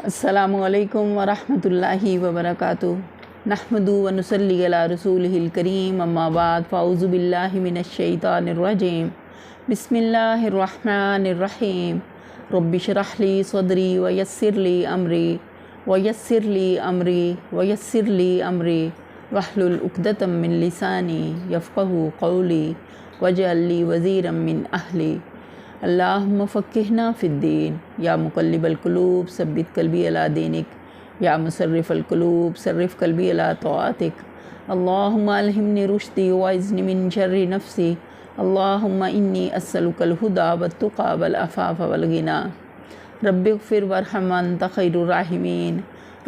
السلام علیکم ورحمۃ اللہ وبرکاتہ۔ نحمدہ و نصلی علی رسولہ الکریم، اما بعد، فاعوذ باللہ من الشیطان الرجیم، بسم اللہ الرحمن الرحیم۔ رب اشرح لی صدری ویسر لی امری واحلل عقدۃ من لسانی یفقہوا قولی واجعل لی وزیرا من اہلی۔ اللہم فقہنا فی الدین، یا مقلب القلوب ثبت قلبی علی دینک، یا مصرف القلوب صرف قلبی علی طاعتک۔ اللہم الہمنی رشدی واعذنی من شر نفسی۔ اللہم انی اسألک الہدی والتقی والعفاف والغنی۔ رب اغفر وارحم وانت خیر الراحمین۔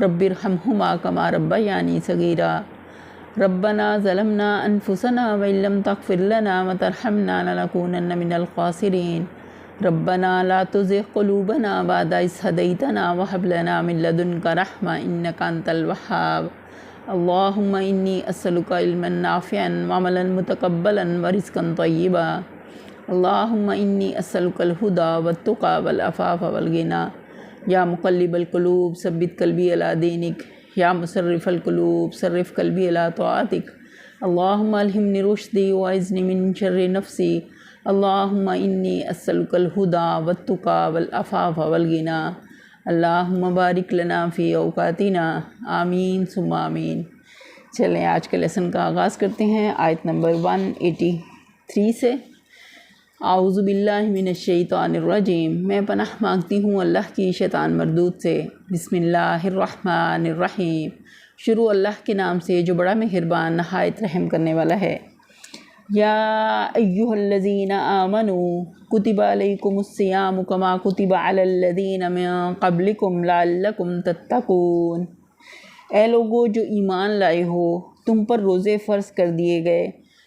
رب ارحمہما کما ربیانی صغیرا۔ ربنا ظلمنا انفسنا وان لم تغفر لنا وترحمنا لنکونن من الخاسرین۔ ربنا لا تزغ قلوبنا بعد إذ هديتنا وهب لنا من لدنك رحمة إنك أنت الوهاب۔ اللهم إني أسألك علما نافعا وعملا متقبلا ورزقا طيبا۔ اللهم إني أسألك الهدى والتقى والعفاف والغنى۔ يا مقلب القلوب ثبت قلبي على دينك، يا مصرف القلوب صرف قلبي على طاعتك۔ اللهم ألهمني رشدي وأعذني من شر نفسي۔ اللہم انی اسألک الہدی والتقی والعفاف والغنی۔ اللہم بارک لنا فی اوقاتنا، آمین ثم آمین۔ چلیں آج کے لیسن کا آغاز کرتے ہیں آیت نمبر 183 سے۔ اعوذ باللہ من الشیطان الرجیم، میں پناہ مانگتی ہوں اللہ کی شیطان مردود سے۔ بسم اللہ الرحمن الرحیم، شروع اللہ کے نام سے جو بڑا مہربان نہایت رحم کرنے والا ہے۔ یا ایہا الذین آمنوا کتب علیکم الصیام کما کتب علی الذین من قبلکم لعلکم تتقون۔ اے لوگو جو ایمان لائے ہو، تم پر روزے فرض کر دیے گئے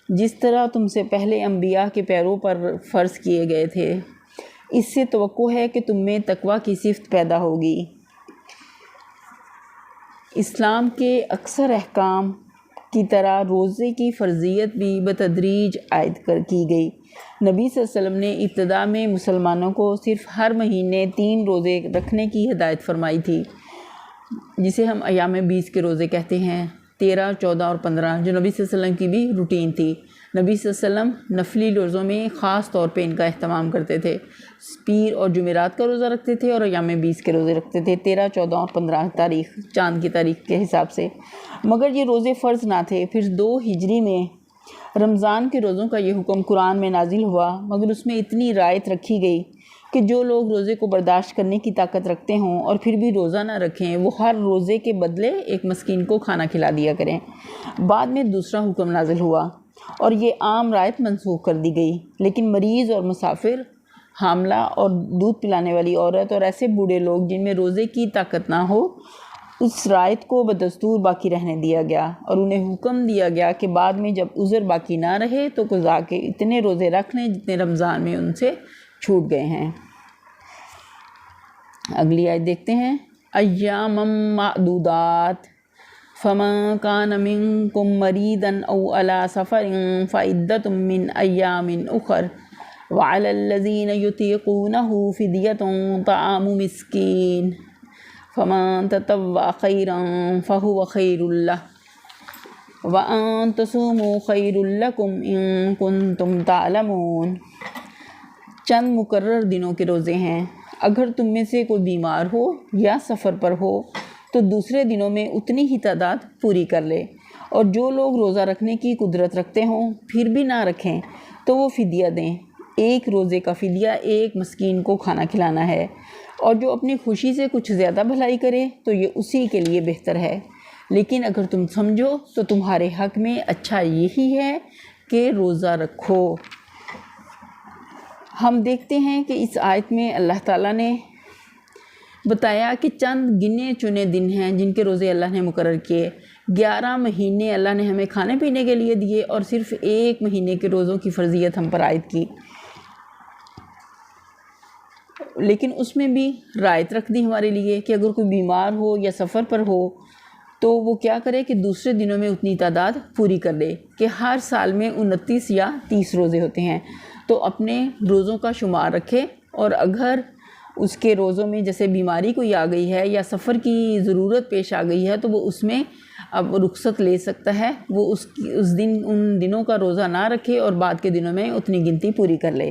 جس طرح تم سے پہلے انبیاء کے پیروں پر فرض کیے گئے تھے، اس سے توقع ہے کہ تم میں تقوی کی صفت پیدا ہوگی۔ اسلام کے اکثر احکام کی طرح روزے کی فرضیت بھی بتدریج عائد کی گئی۔ نبی صلی اللہ علیہ وسلم نے ابتدا میں مسلمانوں کو صرف ہر مہینے 3 روزے رکھنے کی ہدایت فرمائی تھی، جسے ہم ایام 20 کے روزے کہتے ہیں، 13، 14 اور 15، جو نبی صلی اللہ علیہ وسلم کی بھی روٹین تھی۔ نبی صلی اللہ علیہ وسلم نفلی روزوں میں خاص طور پہ ان کا اہتمام کرتے تھے، پیر اور جمعرات کا روزہ رکھتے تھے اور ایام 20 کے روزے رکھتے تھے، 13، 14 اور 15 تاریخ، چاند کی تاریخ کے حساب سے۔ مگر یہ روزے فرض نہ تھے۔ پھر 2 ہجری میں رمضان کے روزوں کا یہ حکم قرآن میں نازل ہوا، مگر اس میں اتنی رعایت رکھی گئی کہ جو لوگ روزے کو برداشت کرنے کی طاقت رکھتے ہوں اور پھر بھی روزہ نہ رکھیں، وہ ہر روزے کے بدلے ایک مسکین کو کھانا کھلا دیا کریں۔ بعد میں دوسرا حکم نازل ہوا اور یہ عام رعایت منسوخ کر دی گئی، لیکن مریض اور مسافر، حاملہ اور دودھ پلانے والی عورت اور ایسے بوڑھے لوگ جن میں روزے کی طاقت نہ ہو، اس رعایت کو بدستور باقی رہنے دیا گیا اور انہیں حکم دیا گیا کہ بعد میں جب عذر باقی نہ رہے تو قضا کے اتنے روزے رکھ لیں جتنے رمضان میں ان سے چھوٹ گئے ہیں۔ اگلی آیت دیکھتے ہیں۔ ایاما معدودات، فمن کان منکم مریضا او علی سفر فعدۃ من ایام اخر وعلی الذین یطیقونہ فدیۃ طعام مسکین فمن تطوع خیرا فہو خیر لہ وان تصوموا خیر لکم ان کنتم تعلمون۔ چند مقرر دنوں کے روزے ہیں۔ اگر تم میں سے کوئی بیمار ہو یا سفر پر ہو تو دوسرے دنوں میں اتنی ہی تعداد پوری کر لے، اور جو لوگ روزہ رکھنے کی قدرت رکھتے ہوں پھر بھی نہ رکھیں تو وہ فدیہ دیں۔ ایک روزے کا فدیہ ایک مسکین کو کھانا کھلانا ہے، اور جو اپنی خوشی سے کچھ زیادہ بھلائی کرے تو یہ اسی کے لیے بہتر ہے، لیکن اگر تم سمجھو تو تمہارے حق میں اچھا یہی ہے کہ روزہ رکھو۔ ہم دیکھتے ہیں کہ اس آیت میں اللہ تعالیٰ نے بتایا کہ چند گنے چنے دن ہیں جن کے روزے اللہ نے مقرر کیے۔ 11 مہینے اللہ نے ہمیں کھانے پینے کے لیے دیے اور صرف 1 مہینے کے روزوں کی فرضیت ہم پر عائد کی، لیکن اس میں بھی رعایت رکھ دی ہمارے لیے کہ اگر کوئی بیمار ہو یا سفر پر ہو تو وہ کیا کرے کہ دوسرے دنوں میں اتنی تعداد پوری کر لے، کہ ہر سال میں 29 یا 30 روزے ہوتے ہیں، تو اپنے روزوں کا شمار رکھے، اور اگر اس کے روزوں میں جیسے بیماری کوئی آ گئی ہے یا سفر کی ضرورت پیش آ گئی ہے تو وہ اس میں اب رخصت لے سکتا ہے، وہ اس دن ان دنوں کا روزہ نہ رکھے اور بعد کے دنوں میں اتنی گنتی پوری کر لے۔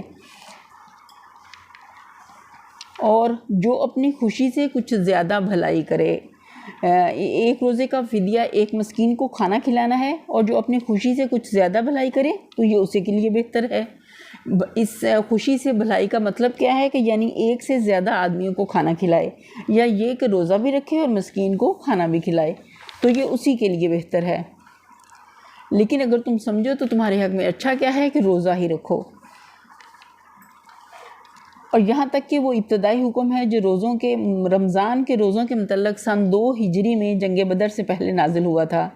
اور جو اپنی خوشی سے کچھ زیادہ بھلائی کرے، ایک روزے کا فدیہ ایک مسکین کو کھانا کھلانا ہے، اور جو اپنی خوشی سے کچھ زیادہ بھلائی کرے تو یہ اسی کے لیے بہتر ہے۔ اس خوشی سے بھلائی کا مطلب کیا ہے کہ یعنی ایک سے زیادہ آدمیوں کو کھانا کھلائے، یا یہ کہ روزہ بھی رکھے اور مسکین کو کھانا بھی کھلائے، تو یہ اسی کے لیے بہتر ہے۔ لیکن اگر تم سمجھو تو تمہارے حق میں اچھا کیا ہے کہ روزہ ہی رکھو۔ اور یہاں تک کہ وہ ابتدائی حکم ہے جو رمضان کے روزوں کے متعلق سن 2 ہجری میں جنگ بدر سے پہلے نازل ہوا تھا،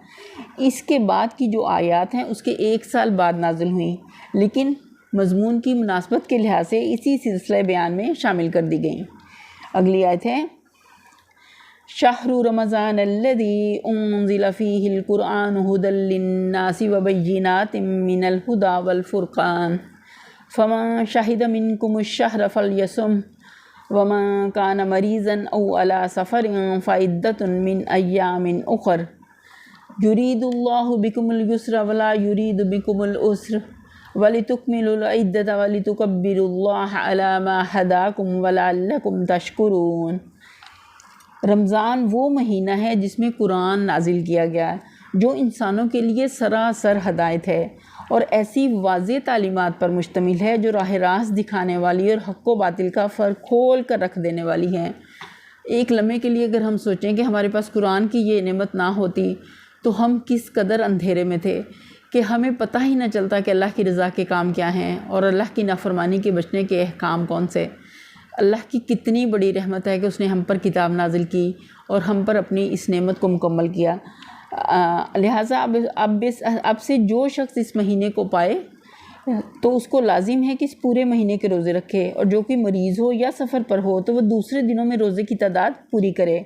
اس کے بعد کی جو آیات ہیں اس کے 1 سال بعد نازل ہوئیں، لیکن مضمون کی مناسبت کے لحاظ سے اسی سلسلہ بیان میں شامل کر دی گئیں۔ اگلی آیت ہے شہر رمضان الذی انزل فیہ القرآن ھدی للناس وبینات من الھدی والفرقان فمن شہد منکم الشہر فلیصم ومن کان مریضا او علی سفر فعدۃ من ایام اخر یرید اللہ بکم الیسر ولا یرید بکم العسر وَلِتُكْمِلُوا الْعِدَّةَ وَلِتُكَبِّرُوا اللَّهَ عَلَى مَا هَدَاكُمْ وَلَعَلَّكُمْ تَشْكُرُونَ۔ رمضان وہ مہینہ ہے جس میں قرآن نازل کیا گیا ہے، جو انسانوں کے لیے سراسر ہدایت ہے اور ایسی واضح تعلیمات پر مشتمل ہے جو راہ راست دکھانے والی اور حق و باطل کا فرق کھول کر رکھ دینے والی ہیں۔ ایک لمحے کے لیے اگر ہم سوچیں کہ ہمارے پاس قرآن کی یہ نعمت نہ ہوتی تو ہم کس قدر اندھیرے میں تھے کہ ہمیں پتہ ہی نہ چلتا کہ اللہ کی رضا کے کام کیا ہیں اور اللہ کی نافرمانی کے بچنے کے احکام کون سے۔ اللہ کی کتنی بڑی رحمت ہے کہ اس نے ہم پر کتاب نازل کی اور ہم پر اپنی اس نعمت کو مکمل کیا۔ لہٰذا اب سے جو شخص اس مہینے کو پائے تو اس کو لازم ہے کہ اس پورے مہینے کے روزے رکھے، اور جو کہ مریض ہو یا سفر پر ہو تو وہ دوسرے دنوں میں روزے کی تعداد پوری کرے۔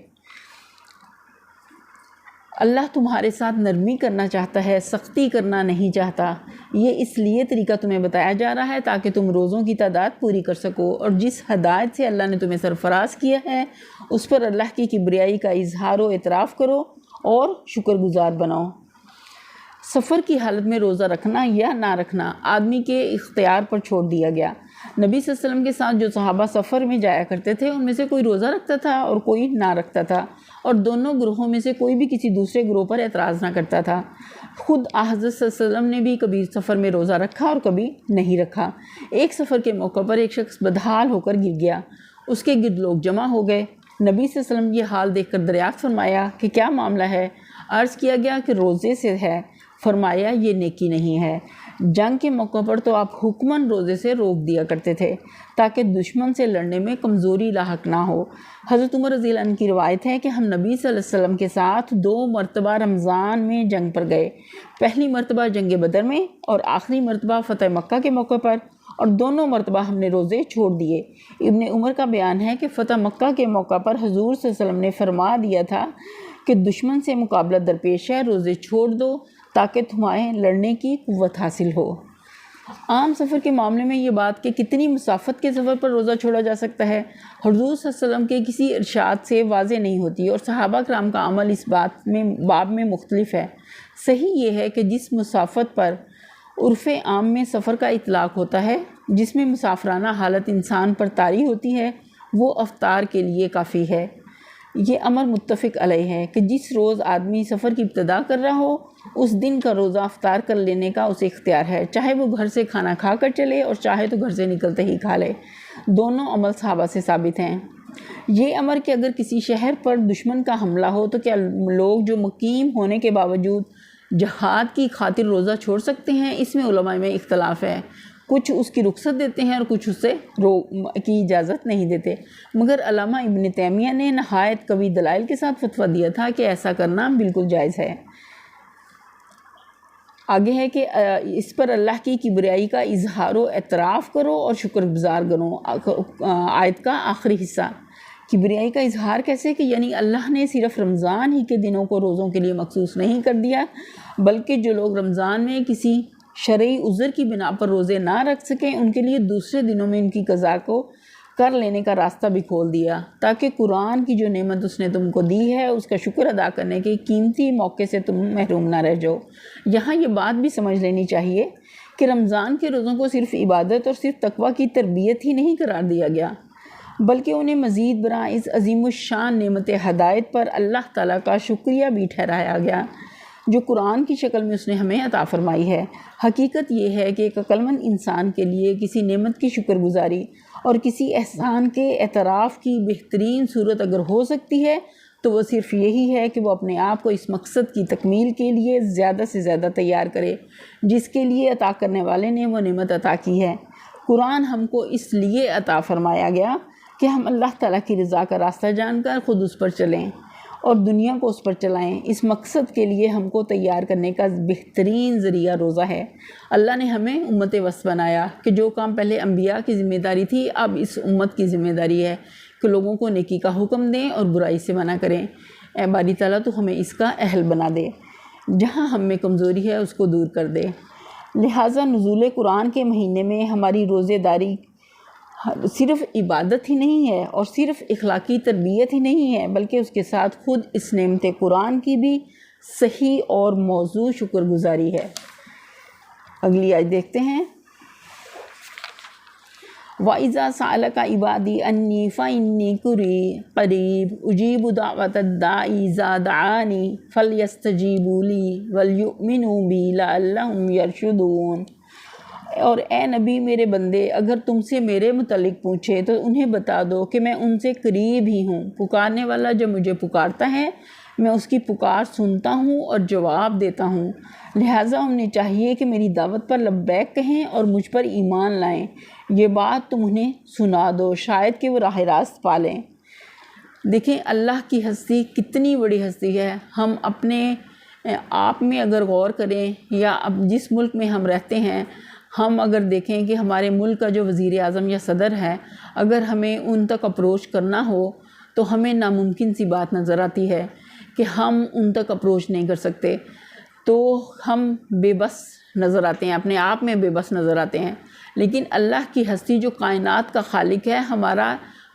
اللہ تمہارے ساتھ نرمی کرنا چاہتا ہے، سختی کرنا نہیں چاہتا۔ یہ اس لیے طریقہ تمہیں بتایا جا رہا ہے تاکہ تم روزوں کی تعداد پوری کر سکو، اور جس ہدایت سے اللہ نے تمہیں سرفراز کیا ہے اس پر اللہ کی کبریائی کا اظہار و اعتراف کرو اور شکر گزار بناؤ۔ سفر کی حالت میں روزہ رکھنا یا نہ رکھنا آدمی کے اختیار پر چھوڑ دیا گیا۔ نبی صلی اللہ علیہ وسلم کے ساتھ جو صحابہ سفر میں جایا کرتے تھے ان میں سے کوئی روزہ رکھتا تھا اور کوئی نہ رکھتا تھا، اور دونوں گروہوں میں سے کوئی بھی کسی دوسرے گروہ پر اعتراض نہ کرتا تھا۔ خود حضرت صلی اللہ علیہ وسلم نے بھی کبھی سفر میں روزہ رکھا اور کبھی نہیں رکھا۔ ایک سفر کے موقع پر ایک شخص بدحال ہو کر گر گیا، اس کے گرد لوگ جمع ہو گئے۔ نبی صلی اللہ علیہ وسلم یہ حال دیکھ کر دریافت فرمایا کہ کیا معاملہ ہے؟ عرض کیا گیا کہ روزے سے ہے۔ فرمایا یہ نیکی نہیں ہے۔ جنگ کے موقع پر تو آپ حکماً روزے سے روک دیا کرتے تھے تاکہ دشمن سے لڑنے میں کمزوری لاحق نہ ہو۔ حضرت عمر رضی اللہ عنہ کی روایت ہے کہ ہم نبی صلی اللہ علیہ وسلم کے ساتھ 2 مرتبہ رمضان میں جنگ پر گئے، پہلی مرتبہ جنگ بدر میں اور آخری مرتبہ فتح مکہ کے موقع پر، اور دونوں مرتبہ ہم نے روزے چھوڑ دیے۔ ابن عمر کا بیان ہے کہ فتح مکہ کے موقع پر حضور صلی اللہ علیہ وسلم نے فرما دیا تھا کہ دشمن سے مقابلہ درپیش ہے، روزے چھوڑ دو تاکہ تمہیں لڑنے کی قوت حاصل ہو۔ عام سفر کے معاملے میں یہ بات کہ کتنی مسافت کے سفر پر روزہ چھوڑا جا سکتا ہے حضور صلی اللہ علیہ وسلم کے کسی ارشاد سے واضح نہیں ہوتی، اور صحابہ کرام کا عمل اس باب میں مختلف ہے۔ صحیح یہ ہے کہ جس مسافت پر عرف عام میں سفر کا اطلاق ہوتا ہے، جس میں مسافرانہ حالت انسان پر طاری ہوتی ہے، وہ افطار کے لیے کافی ہے۔ یہ امر متفق علیہ ہے کہ جس روز آدمی سفر کی ابتدا کر رہا ہو اس دن کا روزہ افطار کر لینے کا اسے اختیار ہے، چاہے وہ گھر سے کھانا کھا کر چلے اور چاہے تو گھر سے نکلتے ہی کھا لے۔ دونوں عمل صحابہ سے ثابت ہیں۔ یہ امر کہ اگر کسی شہر پر دشمن کا حملہ ہو تو کیا لوگ جو مقیم ہونے کے باوجود جہاد کی خاطر روزہ چھوڑ سکتے ہیں، اس میں علماء میں اختلاف ہے۔ کچھ اس کی رخصت دیتے ہیں اور کچھ اسے کی اجازت نہیں دیتے، مگر علامہ ابن تیمیہ نے نہایت قوی دلائل کے ساتھ فتویٰ دیا تھا کہ ایسا کرنا بالکل جائز ہے۔ آگے ہے کہ اس پر اللہ کی کبریائی کا اظہار و اعتراف کرو اور شکر گزار بنو۔ آیت کا آخری حصہ کبریائی کا اظہار کیسے کہ یعنی اللہ نے صرف رمضان ہی کے دنوں کو روزوں کے لیے مخصوص نہیں کر دیا، بلکہ جو لوگ رمضان میں کسی شرعی عذر کی بنا پر روزے نہ رکھ سکیں ان کے لیے دوسرے دنوں میں ان کی قضا کو کر لینے کا راستہ بھی کھول دیا، تاکہ قرآن کی جو نعمت اس نے تم کو دی ہے اس کا شکر ادا کرنے کے قیمتی موقع سے تم محروم نہ رہ جاؤ۔ یہاں یہ بات بھی سمجھ لینی چاہیے کہ رمضان کے روزوں کو صرف عبادت اور صرف تقویٰ کی تربیت ہی نہیں قرار دیا گیا، بلکہ انہیں مزید برآں اس عظیم الشان نعمت ہدایت پر اللہ تعالیٰ کا شکریہ بھی ٹھہرایا گیا جو قرآن کی شکل میں اس نے ہمیں عطا فرمائی ہے۔ حقیقت یہ ہے کہ ایک عقلمند انسان کے لیے کسی نعمت کی شکر گزاری اور کسی احسان کے اعتراف کی بہترین صورت اگر ہو سکتی ہے تو وہ صرف یہی ہے کہ وہ اپنے آپ کو اس مقصد کی تکمیل کے لیے زیادہ سے زیادہ تیار کرے جس کے لیے عطا کرنے والے نے وہ نعمت عطا کی ہے۔ قرآن ہم کو اس لیے عطا فرمایا گیا کہ ہم اللہ تعالیٰ کی رضا کا راستہ جان کر خود اس پر چلیں اور دنیا کو اس پر چلائیں۔ اس مقصد کے لیے ہم کو تیار کرنے کا بہترین ذریعہ روزہ ہے۔ اللہ نے ہمیں امت وسط بنایا کہ جو کام پہلے انبیاء کی ذمہ داری تھی اب اس امت کی ذمہ داری ہے کہ لوگوں کو نیکی کا حکم دیں اور برائی سے منع کریں۔ اے باری تعالیٰ تو ہمیں اس کا اہل بنا دے، جہاں ہم میں کمزوری ہے اس کو دور کر دے۔ لہٰذا نزول قرآن کے مہینے میں ہماری روزے داری صرف عبادت ہی نہیں ہے اور صرف اخلاقی تربیت ہی نہیں ہے، بلکہ اس کے ساتھ خود اس نعمت قرآن کی بھی صحیح اور موضوع شکر گزاری ہے۔ اگلی آیت دیکھتے ہیں۔ وَإِذَا سَأَلَكَ عِبَادِي أَنِّي فَإِنِّي قَرِيبٌ أُجِيبُ دَعْوَةَ الدَّاعِ إِذَا دَعَانِ فَلْيَسْتَجِيبُوا لِي وَلْيُؤْمِنُوا بِي لَعَلَّهُمْ يَرْشُدُونَ۔ اور اے نبی میرے بندے اگر تم سے میرے متعلق پوچھے تو انہیں بتا دو کہ میں ان سے قریب ہی ہوں، پکارنے والا جب مجھے پکارتا ہے میں اس کی پکار سنتا ہوں اور جواب دیتا ہوں، لہٰذا انہیں چاہیے کہ میری دعوت پر لبیک کہیں اور مجھ پر ایمان لائیں۔ یہ بات تم انہیں سنا دو شاید کہ وہ راہ راست پالیں۔ دیکھیں اللہ کی ہستی کتنی بڑی ہستی ہے۔ ہم اپنے آپ میں اگر غور کریں یا اب جس ملک میں ہم رہتے ہیں، ہم اگر دیکھیں کہ ہمارے ملک کا جو وزیر اعظم یا صدر ہے، اگر ہمیں ان تک اپروچ کرنا ہو تو ہمیں ناممکن سی بات نظر آتی ہے کہ ہم ان تک اپروچ نہیں کر سکتے، تو ہم بے بس نظر آتے ہیں، اپنے آپ میں بے بس نظر آتے ہیں۔ لیکن اللہ کی ہستی جو کائنات کا خالق ہے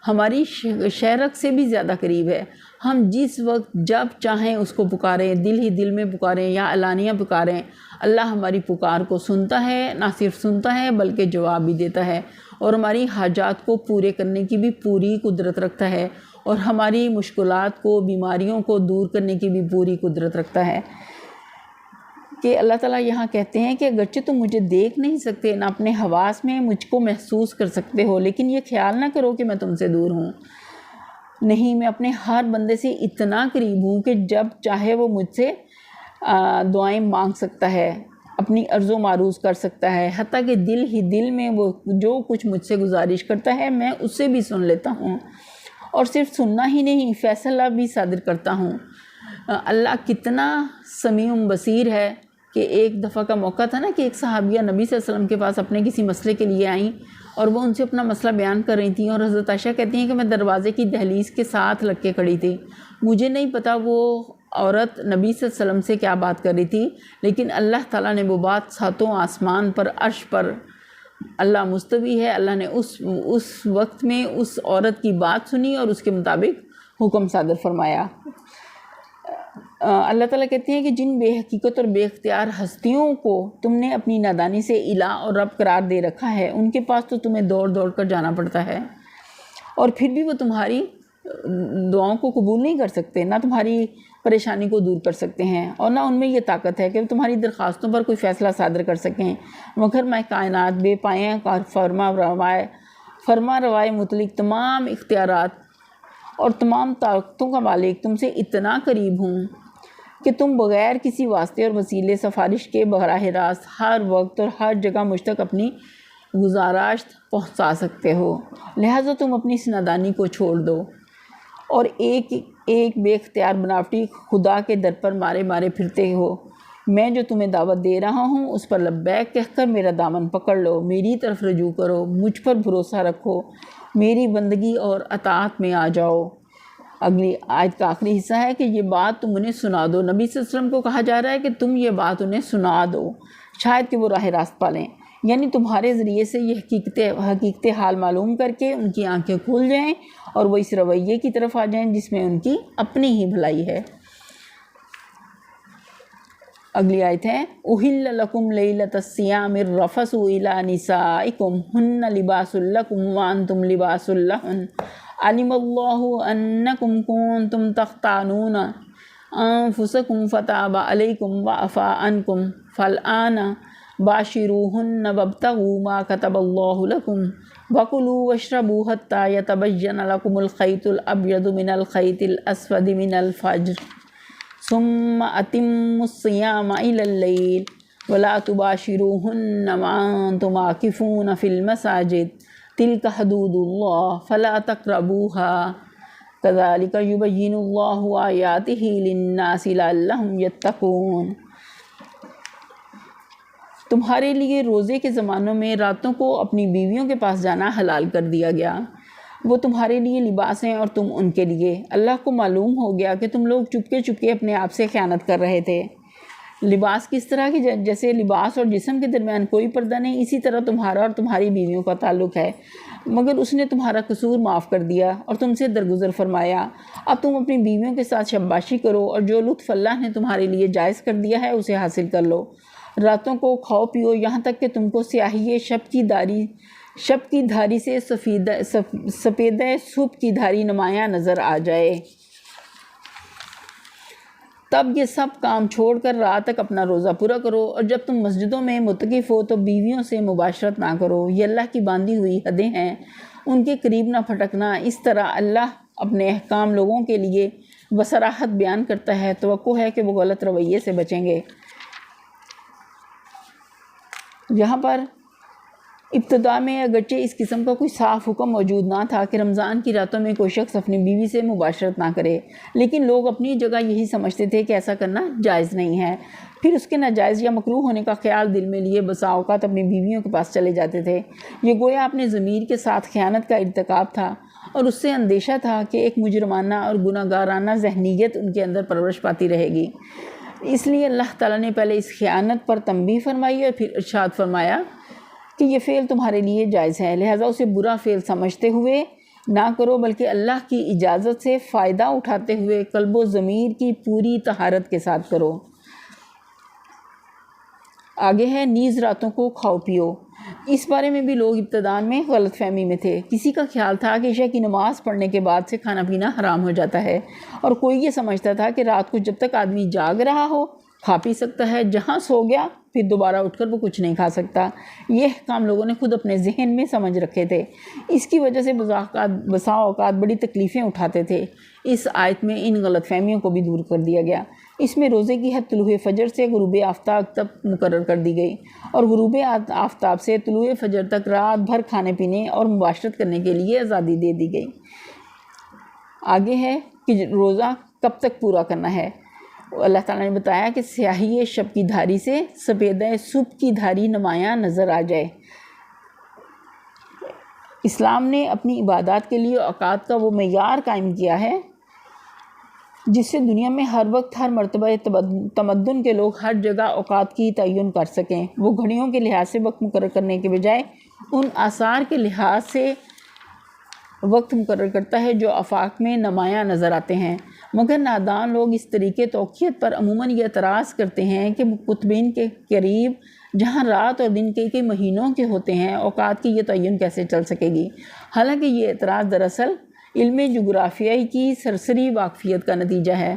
ہماری شہرت سے بھی زیادہ قریب ہے۔ ہم جس وقت جب چاہیں اس کو پکاریں، دل ہی دل میں پکاریں یا علانیہ پکاریں، اللہ ہماری پکار کو سنتا ہے، نہ صرف سنتا ہے بلکہ جواب بھی دیتا ہے، اور ہماری حاجات کو پورے کرنے کی بھی پوری قدرت رکھتا ہے، اور ہماری مشکلات کو، بیماریوں کو دور کرنے کی بھی پوری قدرت رکھتا ہے۔ کہ اللہ تعالیٰ یہاں کہتے ہیں کہ اگرچہ تم مجھے دیکھ نہیں سکتے، نہ اپنے حواس میں مجھ کو محسوس کر سکتے ہو، لیکن یہ خیال نہ کرو کہ میں تم سے دور ہوں۔ نہیں، میں اپنے ہر بندے سے اتنا قریب ہوں کہ جب چاہے وہ مجھ سے دعائیں مانگ سکتا ہے، اپنی عرض و معروض کر سکتا ہے، حتیٰ کہ دل ہی دل میں وہ جو کچھ مجھ سے گزارش کرتا ہے میں اسے بھی سن لیتا ہوں، اور صرف سننا ہی نہیں فیصلہ بھی صادر کرتا ہوں۔ اللہ کتنا سمیع بصیر ہے کہ ایک دفعہ کا موقع تھا نا کہ ایک صحابیہ نبی صلی اللہ علیہ وسلم کے پاس اپنے کسی مسئلے کے لیے آئیں اور وہ ان سے اپنا مسئلہ بیان کر رہی تھیں، اور حضرت عائشہ کہتی ہیں کہ میں دروازے کی دہلیز کے ساتھ لگ کے کھڑی تھی، مجھے نہیں پتا وہ عورت نبی صلی اللہ علیہ وسلم سے کیا بات کر رہی تھی، لیکن اللہ تعالیٰ نے وہ بات ساتوں آسمان پر عرش پر اللہ مستوی ہے، اللہ نے اس وقت میں اس عورت کی بات سنی اور اس کے مطابق حکم صادر فرمایا۔ اللہ تعالیٰ کہتے ہیں کہ جن بے حقیقت اور بے اختیار ہستیوں کو تم نے اپنی نادانی سے الہ اور رب قرار دے رکھا ہے، ان کے پاس تو تمہیں دوڑ دوڑ کر جانا پڑتا ہے، اور پھر بھی وہ تمہاری دعاؤں کو قبول نہیں کر سکتے، نہ تمہاری پریشانی کو دور کر سکتے ہیں، اور نہ ان میں یہ طاقت ہے کہ وہ تمہاری درخواستوں پر کوئی فیصلہ صادر کر سکیں، مگر میں کائنات بے پایہ کا فرما روائے مطلق تمام اختیارات اور تمام طاقتوں کا مالک تم سے اتنا قریب ہوں کہ تم بغیر کسی واسطے اور وسیلے سفارش کے براہ راست ہر وقت اور ہر جگہ مجھ تک اپنی گزارشات پہنچا سکتے ہو، لہٰذا تم اپنی اس نادانی کو چھوڑ دو اور ایک بے اختیار بناوٹی خدا کے در پر مارے پھرتے ہو۔ میں جو تمہیں دعوت دے رہا ہوں اس پر لبیک کہہ کر میرا دامن پکڑ لو، میری طرف رجوع کرو، مجھ پر بھروسہ رکھو، میری بندگی اور اطاعت میں آ جاؤ۔ اگلی آیت کا آخری حصہ ہے کہ یہ بات تم انہیں سنا دو۔ نبی صلی اللہ علیہ وسلم کو کہا جا رہا ہے کہ تم یہ بات انہیں سنا دو، شاید کہ وہ راہ راست پالیں۔ یعنی تمہارے ذریعے سے یہ حقیقت حال معلوم کر کے ان کی آنکھیں کھول جائیں اور وہ اس رویے کی طرف آ جائیں جس میں ان کی اپنی ہی بھلائی ہے۔ اگلی آیت ہے اُحِلَّ لَكُمْ لَيْلَةَ الصِّيَامِ الرَّفَثُ إِلَىٰ نِسَائِكُمْ هُنَّ لِبَاسٌ لَكُمْ وَأَنْتُمْ لِبَاسٌ لَهُنَّ عَلِمَ اللَّهُ أَنَّكُمْ كُنتُمْ تَخْتَانُونَ أَنفُسَكُمْ فَتَابَ عَلَيْكُمْ وَعَفَا عَنْكُمْ فَالْآنَ بَاشِرُوهُنَّ وَابْتَغُوا مَا كَتَبَ اللَّهُ لَكُمْ وَكُلُوا وَاشْرَبُوا حَتَّىٰ يَتَبَيَّنَ لَكُمُ الْخَيْطُ الْأَبْيَضُ مِنَ الْخَيْطِ الْأَسْوَدِ مِنَ الْفَجْرِ ثم أتموا الصيام إلى الليل ولا تباشروهن وأنتم عاكفون في المساجد تلك حدود الله فلا تقربوها كذلك يبين الله آياته للناس لعلهم يتقون۔ تمہارے لیے روزے کے زمانوں میں راتوں کو اپنی بیویوں کے پاس جانا حلال کر دیا گیا، وہ تمہارے لیے لباس ہیں اور تم ان کے لیے۔ اللہ کو معلوم ہو گیا کہ تم لوگ چپکے چپکے اپنے آپ سے خیانت کر رہے تھے۔ لباس کس طرح کی جیسے لباس اور جسم کے درمیان کوئی پردہ نہیں، اسی طرح تمہارا اور تمہاری بیویوں کا تعلق ہے، مگر اس نے تمہارا قصور معاف کر دیا اور تم سے درگزر فرمایا۔ اب تم اپنی بیویوں کے ساتھ شباشی کرو اور جو لطف اللہ نے تمہارے لیے جائز کر دیا ہے اسے حاصل کر لو۔ راتوں کو کھاؤ پیو یہاں تک کہ تم کو سیاہی شب کی دھاری سے سفیدہ صبح کی دھاری نمایاں نظر آ جائے، تب یہ سب کام چھوڑ کر رات تک اپنا روزہ پورا کرو، اور جب تم مسجدوں میں متقف ہو تو بیویوں سے مباشرت نہ کرو، یہ اللہ کی باندھی ہوئی حدیں ہیں، ان کے قریب نہ پھٹکنا۔ اس طرح اللہ اپنے احکام لوگوں کے لیے بصراحت بیان کرتا ہے، توقع ہے کہ وہ غلط رویے سے بچیں گے۔ یہاں پر ابتدا میں اگرچہ اس قسم کا کوئی صاف حکم موجود نہ تھا کہ رمضان کی راتوں میں کوئی شخص اپنی بیوی سے مباشرت نہ کرے، لیکن لوگ اپنی جگہ یہی سمجھتے تھے کہ ایسا کرنا جائز نہیں ہے، پھر اس کے ناجائز یا مکروہ ہونے کا خیال دل میں لیے بسا اوقات اپنی بیویوں کے پاس چلے جاتے تھے۔ یہ گویا اپنے ضمیر کے ساتھ خیانت کا ارتکاب تھا، اور اس سے اندیشہ تھا کہ ایک مجرمانہ اور گناہ گارانہ ذہنیت ان کے اندر پرورش پاتی رہے گی۔ اس لیے اللہ تعالیٰ نے پہلے اس خیانت پر تنبیہ فرمائی اور پھر ارشاد فرمایا کہ یہ فعل تمہارے لیے جائز ہے، لہٰذا اسے برا فعل سمجھتے ہوئے نہ کرو، بلکہ اللہ کی اجازت سے فائدہ اٹھاتے ہوئے قلب و ضمیر کی پوری طہارت کے ساتھ کرو۔ آگے ہے نیز راتوں کو کھاؤ پیو۔ اس بارے میں بھی لوگ ابتداء میں غلط فہمی میں تھے۔ کسی کا خیال تھا کہ عشاء کی نماز پڑھنے کے بعد سے کھانا پینا حرام ہو جاتا ہے، اور کوئی یہ سمجھتا تھا کہ رات کو جب تک آدمی جاگ رہا ہو کھا پی سکتا ہے، جہاں سو گیا پھر دوبارہ اٹھ کر وہ کچھ نہیں کھا سکتا۔ یہ احکام لوگوں نے خود اپنے ذہن میں سمجھ رکھے تھے، اس کی وجہ سے بسا اوقات بڑی تکلیفیں اٹھاتے تھے۔ اس آیت میں ان غلط فہمیوں کو بھی دور کر دیا گیا۔ اس میں روزے کی حد طلوع فجر سے غروب آفتاب تک مقرر کر دی گئی، اور غروب آفتاب سے طلوع فجر تک رات بھر کھانے پینے اور مباشرت کرنے کے لیے آزادی دے دی گئی۔ آگے ہے کہ روزہ کب تک پورا کرنا ہے۔ اللہ تعالیٰ نے بتایا کہ سیاہی شب کی دھاری سے سفیدہ صبح کی دھاری نمایاں نظر آ جائے۔ اسلام نے اپنی عبادات کے لیے اوقات کا وہ معیار قائم کیا ہے جس سے دنیا میں ہر وقت ہر مرتبہ تمدن کے لوگ ہر جگہ اوقات کی تعین کر سکیں۔ وہ گھڑیوں کے لحاظ سے وقت مقرر کرنے کے بجائے ان آثار کے لحاظ سے وقت مقرر کرتا ہے جو آفاق میں نمایاں نظر آتے ہیں، مگر نادان لوگ اس طریقے توقیت پر عموماً یہ اعتراض کرتے ہیں کہ قطبین کے قریب جہاں رات اور دن کئی مہینوں کے ہوتے ہیں اوقات کی یہ تعین کیسے چل سکے گی، حالانکہ یہ اعتراض دراصل علم جغرافیائی کی سرسری واقفیت کا نتیجہ ہے۔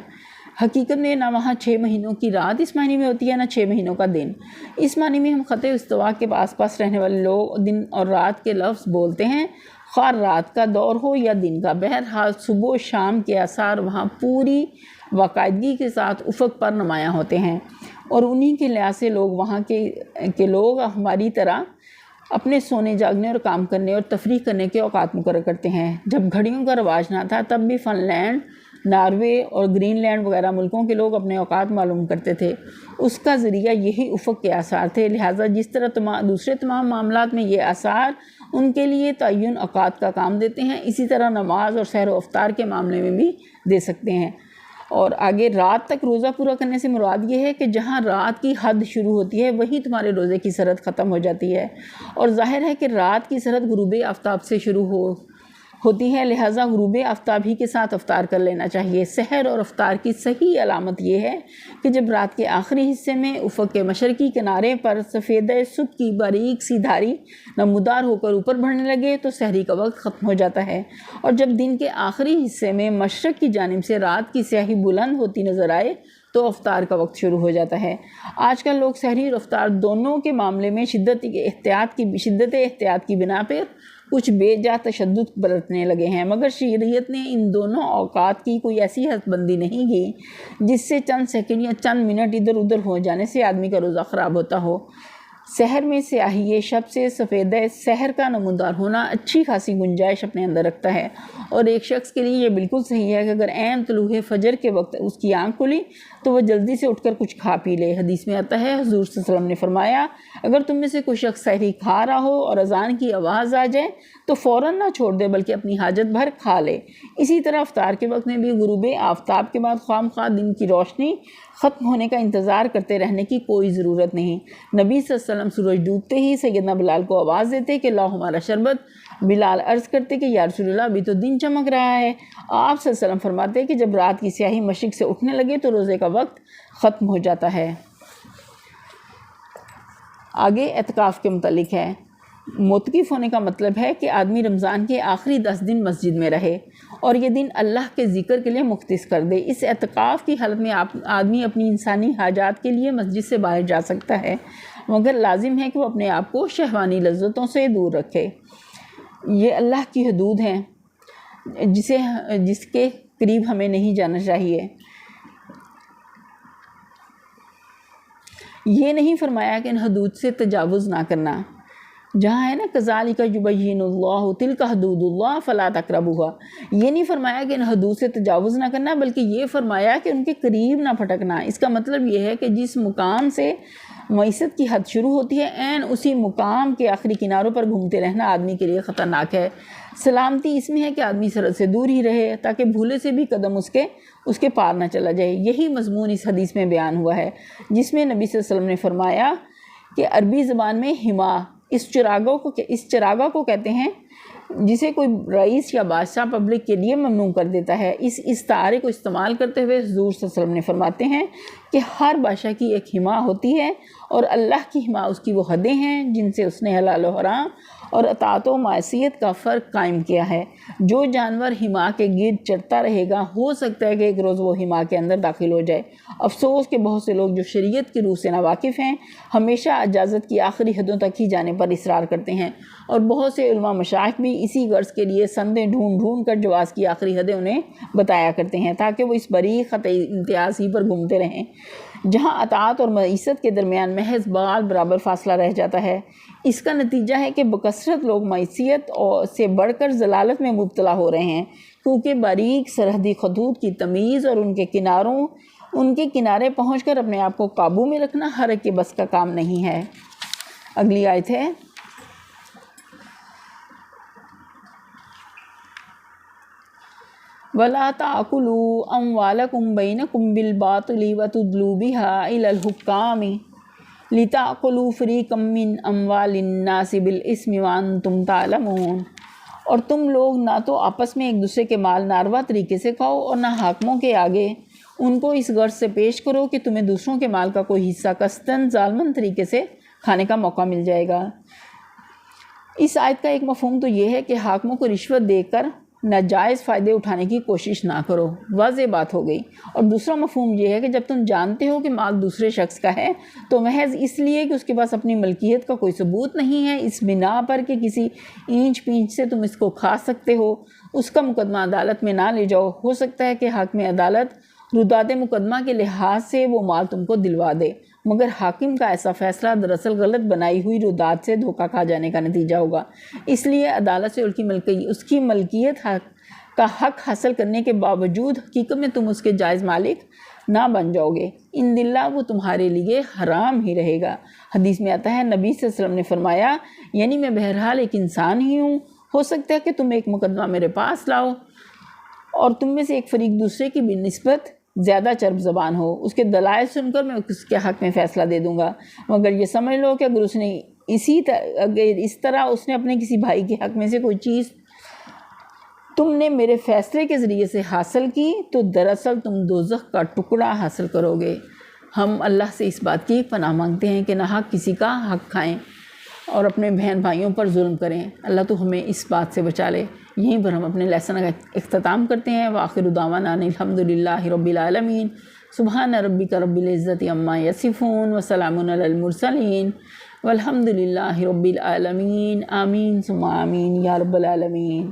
حقیقت میں نہ وہاں 6 مہینوں کی رات اس معنی میں ہوتی ہے، نہ 6 مہینوں کا دن۔ اس معنی میں ہم خط استوا کے آس پاس رہنے والے لوگ دن اور رات کے لفظ بولتے ہیں، خواہ رات کا دور ہو یا دن کا، بہرحال صبح و شام کے آثار وہاں پوری باقاعدگی کے ساتھ افق پر نمایاں ہوتے ہیں، اور انہی کے لحاظ سے لوگ وہاں کے لوگ ہماری طرح اپنے سونے جاگنے اور کام کرنے اور تفریح کرنے کے اوقات مقرر کرتے ہیں۔ جب گھڑیوں کا رواج نہ تھا تب بھی فن لینڈ، ناروے اور گرین لینڈ وغیرہ ملکوں کے لوگ اپنے اوقات معلوم کرتے تھے، اس کا ذریعہ یہی افق کے آثار تھے۔ لہٰذا جس طرح دوسرے تمام معاملات میں یہ آثار ان کے لیے تعین اوقات کا کام دیتے ہیں، اسی طرح نماز اور سحر و افطار کے معاملے میں بھی دے سکتے ہیں۔ اور آگے رات تک روزہ پورا کرنے سے مراد یہ ہے کہ جہاں رات کی حد شروع ہوتی ہے وہیں تمہارے روزے کی سرحد ختم ہو جاتی ہے، اور ظاہر ہے کہ رات کی سرحد غروب آفتاب سے شروع ہوتی ہے، لہٰذا غروب آفتاب ہی کے ساتھ افطار کر لینا چاہیے۔ سحر اور افطار کی صحیح علامت یہ ہے کہ جب رات کے آخری حصے میں افق کے مشرقی کنارے پر سفید صبح کی باریک سی دھاری نمودار ہو کر اوپر بڑھنے لگے تو سحری کا وقت ختم ہو جاتا ہے، اور جب دن کے آخری حصے میں مشرق کی جانب سے رات کی سیاہی بلند ہوتی نظر آئے تو افطار کا وقت شروع ہو جاتا ہے۔ آج کل لوگ سحری اور افطار دونوں کے معاملے میں شدت احتیاط کی بنا پر کچھ بے جا تشدد برتنے لگے ہیں، مگر شریعت نے ان دونوں اوقات کی کوئی ایسی حد بندی نہیں کی جس سے چند سیکنڈ یا چند منٹ ادھر ادھر ہو جانے سے آدمی کا روزہ خراب ہوتا ہو۔ سحر میں سیاہی شب سے سفید سحر کا نمودار ہونا اچھی خاصی گنجائش اپنے اندر رکھتا ہے، اور ایک شخص کے لیے یہ بالکل صحیح ہے کہ اگر عین طلوع فجر کے وقت اس کی آنکھ کھلی تو وہ جلدی سے اٹھ کر کچھ کھا پی لے۔ حدیث میں آتا ہے، حضور صلی اللہ علیہ وسلم نے فرمایا، اگر تم میں سے کوئی شخص سحری کھا رہا ہو اور اذان کی آواز آ جائے تو فوراً نہ چھوڑ دے بلکہ اپنی حاجت بھر کھا لے۔ اسی طرح افطار کے وقت میں بھی غروب آفتاب کے بعد خواہ دن کی روشنی ختم ہونے کا انتظار کرتے رہنے کی کوئی ضرورت نہیں۔ نبی صلی اللہ علیہ وسلم سورج ڈوبتے ہی سیدنا بلال کو آواز دیتے کہ لاؤ ہمارا شربت۔ بلال عرض کرتے کہ یا رسول اللہ ابھی تو دن چمک رہا ہے۔ آپ صلی اللہ علیہ وسلم فرماتے کہ جب رات کی سیاہی مشرق سے اٹھنے لگے تو روزے کا وقت ختم ہو جاتا ہے۔ آگے اعتکاف کے متعلق ہے۔ معتکف ہونے کا مطلب ہے کہ آدمی رمضان کے آخری 10 دن مسجد میں رہے اور یہ دن اللہ کے ذکر کے لیے مختص کر دے۔ اس اعتکاف کی حالت میں آدمی اپنی انسانی حاجات کے لیے مسجد سے باہر جا سکتا ہے، مگر لازم ہے کہ وہ اپنے آپ کو شہوانی لذتوں سے دور رکھے۔ یہ اللہ کی حدود ہیں جس کے قریب ہمیں نہیں جانا چاہیے۔ یہ نہیں فرمایا کہ ان حدود سے تجاوز نہ کرنا، جہاں ہے نا کذالک یبین اللہ تلک حدود اللہ فلا تقربوها، یہ نہیں فرمایا کہ ان حدود سے تجاوز نہ کرنا، بلکہ یہ فرمایا کہ ان کے قریب نہ پھٹکنا۔ اس کا مطلب یہ ہے کہ جس مقام سے معیشت کی حد شروع ہوتی ہے عین اسی مقام کے آخری کناروں پر گھومتے رہنا آدمی کے لیے خطرناک ہے۔ سلامتی اس میں ہے کہ آدمی سرحد سے دور ہی رہے تاکہ بھولے سے بھی قدم اس کے پار نہ چلا جائے۔ یہی مضمون اس حدیث میں بیان ہوا ہے جس میں نبی صلی اللہ علیہ وسلم نے فرمایا کہ عربی زبان میں ہما اس چراغا کو کہتے ہیں جسے کوئی رئیس یا بادشاہ پبلک کے لیے ممنوع کر دیتا ہے۔ اس استعارے کو استعمال کرتے ہوئے حضور صلی اللہ علیہ وسلم نے فرماتے ہیں کہ ہر بادشاہ کی ایک ہما ہوتی ہے اور اللہ کی ہما اس کی وہ حدیں ہیں جن سے اس نے حلال و حرام اور اطاعت و معصیت کا فرق قائم کیا ہے۔ جو جانور ہما کے گرد چرتا رہے گا ہو سکتا ہے کہ ایک روز وہ ہما کے اندر داخل ہو جائے۔ افسوس کہ بہت سے لوگ جو شریعت کی روح سے ناواقف ہیں ہمیشہ اجازت کی آخری حدوں تک ہی جانے پر اصرار کرتے ہیں، اور بہت سے علماء مشائخ بھی اسی غرض کے لیے سندیں ڈھونڈ کر جواز کی آخری حدیں انہیں بتایا کرتے ہیں تاکہ وہ اس بریک خط امتیاز ہی پر گھومتے رہیں، جہاں اطاعت اور معیشت کے درمیان محض بال برابر فاصلہ رہ جاتا ہے۔ اس کا نتیجہ ہے کہ بکثرت لوگ معیشت سے بڑھ کر ضلالت میں مبتلا ہو رہے ہیں، کیونکہ باریک سرحدی خطوط کی تمیز اور ان کے کنارے پہنچ کر اپنے آپ کو قابو میں رکھنا ہر ایک کے بس کا کام نہیں ہے۔ اگلی آیت ہے، وَلَا تَأْكُلُوا أَمْوَالَكُمْ بَيْنَكُمْ بِالْبَاطِلِ وَتُدْلُوا بِهَا إِلَى الْحُكَّامِ لِتَأْكُلُوا فَرِيقًا مِّنْ أَمْوَالِ النَّاسِ بِالْإِثْمِ وَأَنْتُمْ تَعْلَمُونَ، اور تم لوگ نہ تو آپس میں ایک دوسرے کے مال ناروا طریقے سے کھاؤ اور نہ حاکموں کے آگے ان کو اس غرض سے پیش کرو کہ تمہیں دوسروں کے مال کا کوئی حصہ قصداً ظالمانہ طریقے سے کھانے کا موقع مل جائے گا۔ اس آیت کا ایک مفہوم تو یہ ہے کہ حاکموں کو رشوت دے کر ناجائز فائدے اٹھانے کی کوشش نہ کرو، واضح بات ہو گئی۔ اور دوسرا مفہوم یہ ہے کہ جب تم جانتے ہو کہ مال دوسرے شخص کا ہے تو محض اس لیے کہ اس کے پاس اپنی ملکیت کا کوئی ثبوت نہیں ہے، اس بنا پر کہ کسی اینچ پینچ سے تم اس کو کھا سکتے ہو، اس کا مقدمہ عدالت میں نہ لے جاؤ۔ ہو سکتا ہے کہ حاکم عدالت رداد مقدمہ کے لحاظ سے وہ مال تم کو دلوا دے، مگر حاکم کا ایسا فیصلہ دراصل غلط بنائی ہوئی رداد سے دھوکہ کھا جانے کا نتیجہ ہوگا۔ اس لیے عدالت سے اس کی ملکیت کا حق حاصل کرنے کے باوجود حقیقت میں تم اس کے جائز مالک نہ بن جاؤ گے، ان دلہ وہ تمہارے لیے حرام ہی رہے گا۔ حدیث میں آتا ہے، نبی صلی اللہ علیہ وسلم نے فرمایا، یعنی میں بہرحال ایک انسان ہی ہوں، ہو سکتا ہے کہ تم ایک مقدمہ میرے پاس لاؤ اور تم میں سے ایک فریق دوسرے کی بنسبت زیادہ چرب زبان ہو، اس کے دلائل سن کر میں اس کے حق میں فیصلہ دے دوں گا، مگر یہ سمجھ لو کہ اگر اس طرح اس نے اپنے کسی بھائی کے حق میں سے کوئی چیز تم نے میرے فیصلے کے ذریعے سے حاصل کی تو دراصل تم دوزخ کا ٹکڑا حاصل کرو گے۔ ہم اللہ سے اس بات کی پناہ مانگتے ہیں کہ ناحق کسی کا حق کھائیں اور اپنے بہن بھائیوں پر ظلم کریں۔ اللہ تو ہمیں اس بات سے بچا لے۔ یہیں پر ہم اپنے لیسن کا اختتام کرتے ہیں۔ وآخر دعوانا الحمدللہ رب العالمین۔ سبحان ربک رب العزت عما یصفون وسلام علی المرسلین والحمدللہ رب العالمین۔ آمین ثم آمین یا رب العالمین۔